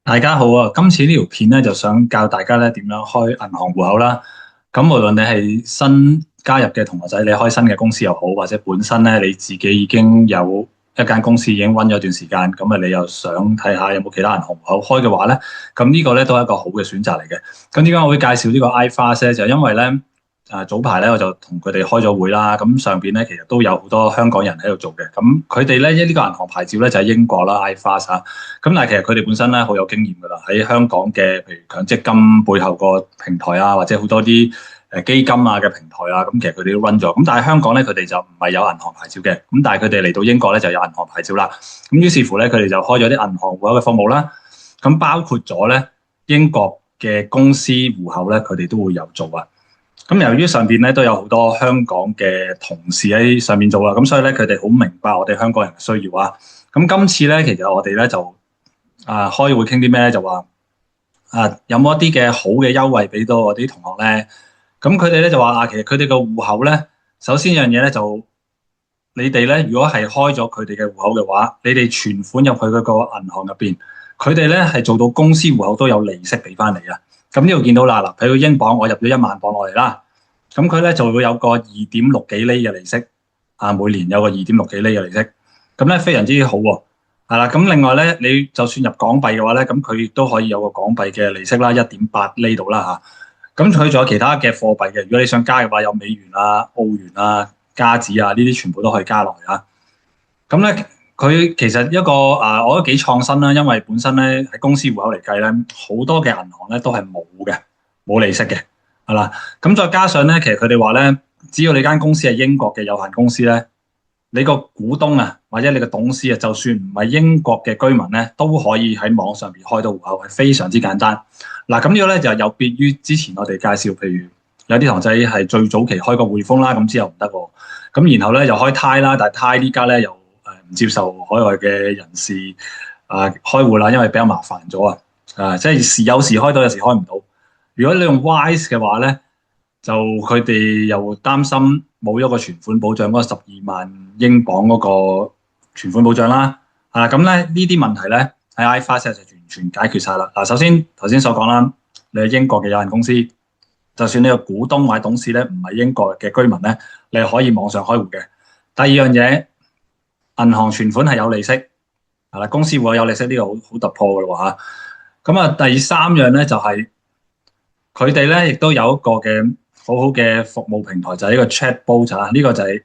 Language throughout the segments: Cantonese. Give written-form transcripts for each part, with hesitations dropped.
大家好啊！今次呢條片咧就想教大家咧點樣開銀行戶口啦。咁無論你係新加入嘅同學仔，你開新嘅公司又好，或者本身咧你自己已經有一間公司已經 run 咗一段時間，咁啊你又想睇下有冇其他銀行戶口開嘅話咧，咁呢個咧都係一個好嘅選擇嚟嘅。咁點解我會介紹呢個 iFast 咧？就係因為咧。早排咧我就同佢哋開咗會啦，咁上邊咧其實都有好多香港人喺度做嘅，咁佢哋咧呢個銀行牌照咧就係英國啦，iFast 啊，咁但係其實佢哋本身咧好有經驗㗎啦，喺香港嘅譬如強積金背後個平台啊，或者好多啲基金啊嘅平台啊，咁其實佢哋都 run 咗，咁但係香港咧佢哋就唔係有銀行牌照嘅，咁但係佢哋嚟到英國咧就有銀行牌照啦，咁於是乎咧佢哋就開咗啲銀行戶口嘅服務啦，咁包括咗咧英國嘅公司戶口咧佢哋都會有做啊。咁由於上邊咧都有好多香港嘅同事喺上面做啦，咁所以咧佢哋好明白我哋香港人嘅需要啊。咁今次咧其實我哋咧就開會傾啲咩咧，就話有冇一啲嘅好嘅優惠俾到我哋啲同學咧？咁佢哋咧就話其實佢哋個戶口咧，首先一樣嘢咧就你哋咧如果係開咗佢哋嘅戶口嘅話，你哋存款入去嗰個銀行入邊，佢哋咧係做到公司戶口都有利息俾翻你啊。咁呢度見到啦，嗱，譬如英鎊，我入咗1萬鎊落嚟啦，咁佢咧就會有個2.6幾厘嘅利息，每年有個2.6幾厘嘅利息，咁咧非常之好喎，係啦，咁另外咧，你就算入港幣嘅話咧，咁佢亦都可以有個港幣嘅利息啦，1.8厘度啦嚇，咁佢仲有其他嘅貨幣嘅，如果你想加嘅話，有美元啊、澳元啊、加紙啊，呢啲全部都可以加落嚟啊，咁咧。佢其實一個我覺得幾創新啦，因為本身咧喺公司戶口嚟計咧，好多嘅銀行咧都係冇利息嘅，係啦。咁再加上咧，其實佢哋話咧，只要你間公司係英國嘅有限公司咧，你個股東啊或者你個董事啊，就算唔係英國嘅居民咧，都可以喺網上邊開到戶口，係非常之簡單。嗱，咁呢個咧就有別於之前我哋介紹，譬如有啲堂仔係最早期開個匯豐啦，咁之後唔得喎，咁然後咧又開泰啦，但係泰呢家咧又唔接受海外嘅人士開戶啦，因為比較麻煩咗即係時有時開到，有時開唔到。如果你用 Wise 嘅話咧，就佢哋又擔心冇咗個存款保障嗰個12萬英鎊嗰個存款保障啦。咁咧呢啲問題咧喺 iFast 就完全解決晒啦。嗱，首先頭先所講啦，你係英國嘅有限公司，就算你個股東或者董事咧唔係英國嘅居民咧，你係可以網上開戶嘅。第二樣嘢。銀行存款係有利息，係啦，公司會有利息，呢個好突破嘅咯嚇。咁第三樣咧就係佢哋咧亦都有一個嘅好好嘅服務平台，就係呢個 chatbot 啊。呢個就係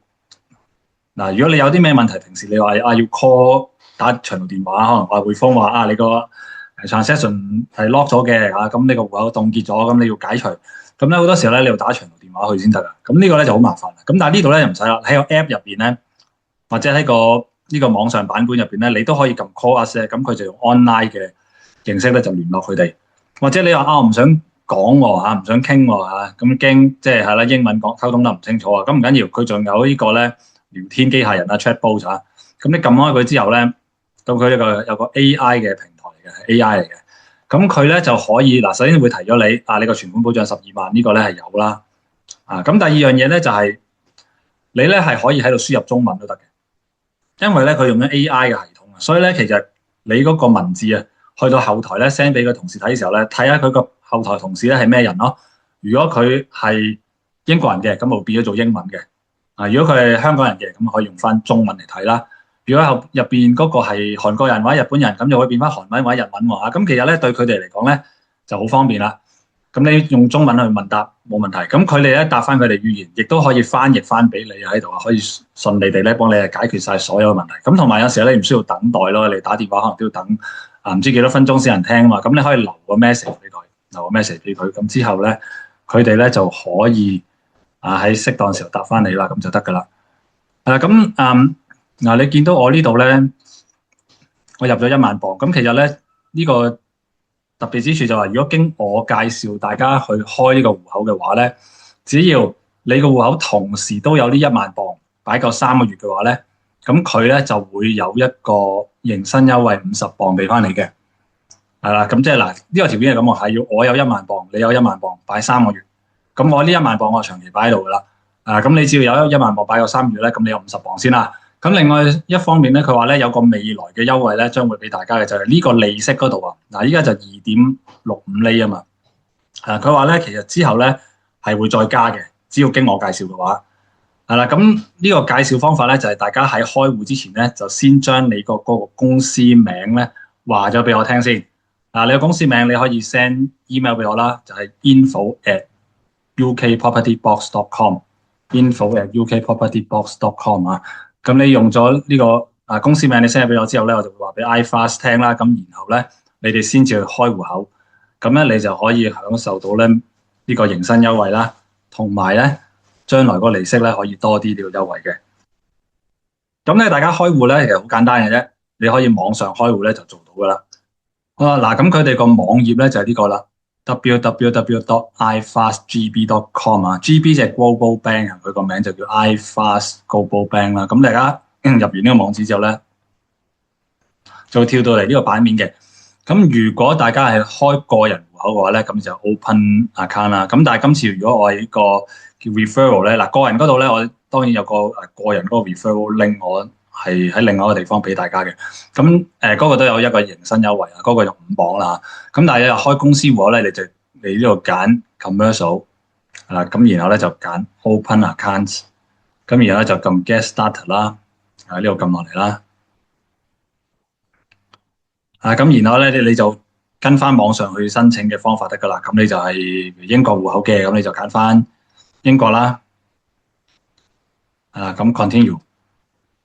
如果你有啲咩問題，平時你話要 call 打長途電話，可能話匯豐話你個 transaction 係 lock 咗嘅咁你個戶口凍結咗，咁你要解除。咁咧好多時候咧你要打長途電話去先得㗎。咁呢個咧就好麻煩。咁但係呢度咧就唔使啦，喺個 app 入邊咧。或者喺呢個網上版本入邊咧，你都可以撳 call us 咧，咁佢就用 online 嘅形式咧就聯絡佢哋。或者你話我唔想講喎唔想傾喎咁驚即係啦英文溝通得唔清楚啊，咁唔緊要，佢仲有呢個咧聊天機械人chatbot 咁你撳開佢之後咧，到佢呢個有個 AI 嘅平台嚟嘅 AI 嚟嘅，咁佢咧就可以首先會提咗你你個存款保障12萬呢個咧係有啦咁第二樣嘢咧就係你咧係可以喺度輸入中文都得嘅。因為咧佢用緊 AI 嘅系統所以咧其實你嗰個文字去到後台咧 send 俾個同事睇嘅時候咧，睇下佢個後台同事咧係咩人咯。如果佢係英國人嘅，咁就變咗做英文嘅。如果佢係香港人嘅，咁可以用翻中文嚟睇啦。如果入邊嗰個係韓國人或者日本人，咁就會變翻韓文或者日文喎。咁其實咧對佢哋嚟講咧就好方便啦。咁你用中文去問答冇問題，咁佢哋咧答翻佢哋語言，亦都可以翻譯翻俾你喺度可以順利地咧幫你解決晒所有嘅問題。咁同埋有時候你唔需要等待咯，你打電話可能都要等唔知幾多分鐘先有人聽啊嘛。咁你可以留個 message 俾佢，咁之後咧佢哋咧就可以喺適當時候答翻你啦，咁就得噶啦。你見到我呢度咧，我入咗1萬鎊，咁其實咧呢個特別之處就係，如果經我介紹大家去開呢個戶口嘅話咧，只要你個戶口同時都有呢1萬鎊擺夠3個月嘅話咧，咁佢咧就會有一個迎新優惠50鎊俾翻你嘅，係啦。咁即係呢個條件係咁喎，係要我有1萬鎊，你有1萬鎊擺3個月，咁我呢1萬鎊我長期擺喺度噶啦。咁你只要有1萬鎊擺夠3個月咧，咁你有50鎊先啦。咁另外一方面咧，佢話咧有個未來嘅優惠咧，將會俾大家嘅就係呢個利息嗰度啊。嗱，依家就2.65厘啊嘛。佢話咧其實之後咧係會再加嘅，只要經我介紹嘅話。係啦，咁呢個介紹方法咧就係大家喺開戶之前咧，就先將你個嗰個公司名咧話咗俾我聽先。你個公司名你可以 send email 俾我啦，就係 info@ukpropertybox.com，info@ukpropertybox.com 啊。咁你用咗呢個公司名你 send 俾我之後咧，我就會話俾 iFast 聽啦。咁然後咧，你哋先至去開戶口，咁咧你就可以享受到咧呢個迎新優惠啦，同埋咧將來個利息咧可以多啲呢個優惠嘅。咁咧大家開戶咧其實好簡單嘅啫，你可以網上開戶咧就做到噶啦。嗱，咁佢哋個網頁咧就係呢個啦 ，www.ifastgb.com 啊 ，GB 就係 Global Bank 啊，佢個名就叫 iFast Global Bank 啦。咁大家入完呢個網址之後咧，就會跳到嚟呢個版面嘅。咁如果大家係開個人戶口嘅話咧，咁就 open account 啦。咁但係今次如果我係呢個叫 referral 咧，嗱個人嗰度咧，我當然有個個人嗰個 referral link，我係喺另外一個地方俾大家嘅。咁嗰個都有一個迎新優惠啊，嗰個就5磅啦。咁但係開公司戶口咧，你就嚟呢度揀 commercial 咁然後咧就揀 open account， 咁然後咧就撳 get started 啦，呢度撳落嚟啦。咁然後咧，你就跟翻網上去申請嘅方法得噶啦。咁你就係英國戶口嘅，咁你就揀翻英國啦。咁 continue。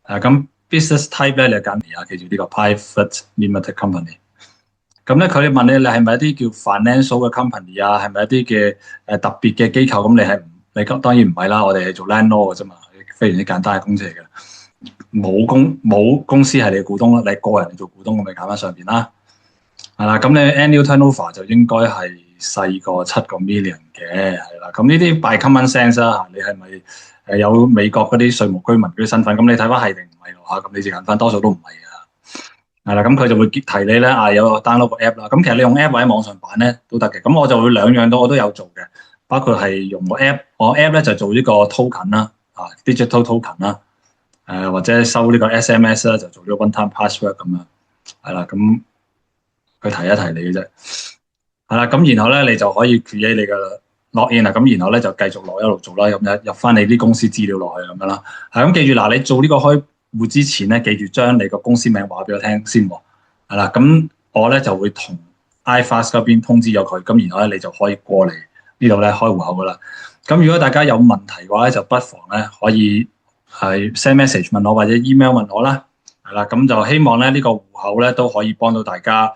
咁 business type 咧，你就揀記住呢個 private limited company。咁咧，佢哋問你係咪一啲叫 financial 嘅 company 啊？係咪一啲嘅特別嘅機構？咁你當然唔係啦，我哋係做 landlord 嘅啫嘛，非常之簡單嘅公司嚟嘅。冇公司係你股東啦，你個人嚟做股東，咁咪揀翻上邊啦。係啦，咁你 annual turnover 就應該係細過7個 million 嘅，係啦。咁呢啲 by common sense 啦，你係咪有美國嗰啲稅務居民嗰啲身份？咁你睇翻係定唔係嘅話，咁你就揀翻，多數都唔係啊。係啦，咁佢就會提你咧有個 download 個 app 啦。咁其實你用 app 或者網上版咧都得嘅。咁我就會兩樣我都有做嘅，包括係用個 app， 我 app 咧就做呢個 token 啦，digital token 啦。或者收呢個 SMS 啦，就做咗 one-time password 咁樣，係啦，咁佢提一提你嘅啫，係啦，咁然後咧你就可以 create 你嘅 login 啦，咁然後咧就繼續一路做啦，入翻你啲公司資料落去咁樣啦，咁記住嗱，你做呢個開戶之前咧，記住將你個公司名話俾我聽先喎，係啦，咁我咧就會同 iFast 嗰邊通知咗佢，咁然後咧你就可以過嚟呢度咧開戶口噶啦，咁如果大家有問題嘅話咧，就不妨咧可以係 send message 問我或者 email 問我啦，係啦，咁就希望咧呢個戶口咧都可以幫到大家，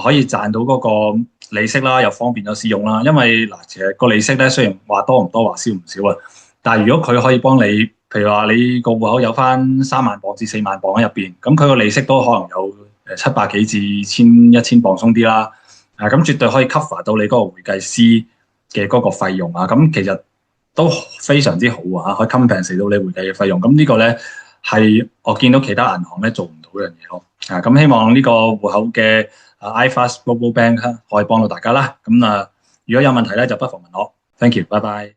可以賺到嗰個利息啦，又方便咗使用啦。因為其實個利息咧雖然話多唔多話少唔少啊，但係如果佢可以幫你，譬如話你個戶口有翻3萬磅至4萬磅喺入邊，咁佢個利息都可能有700幾至1000磅鬆啲啦，咁絕對可以 cover 到你嗰個會計師嘅嗰個費用啊，咁其實都非常之好啊，可以 compensate 到你會計嘅費用。咁呢個咧係我見到其他銀行咧做唔到嘅樣嘢咯。咁希望呢個戶口嘅iFast Global Bank 可以幫到大家啦。咁如果有問題咧就不妨問我。Thank you，拜拜。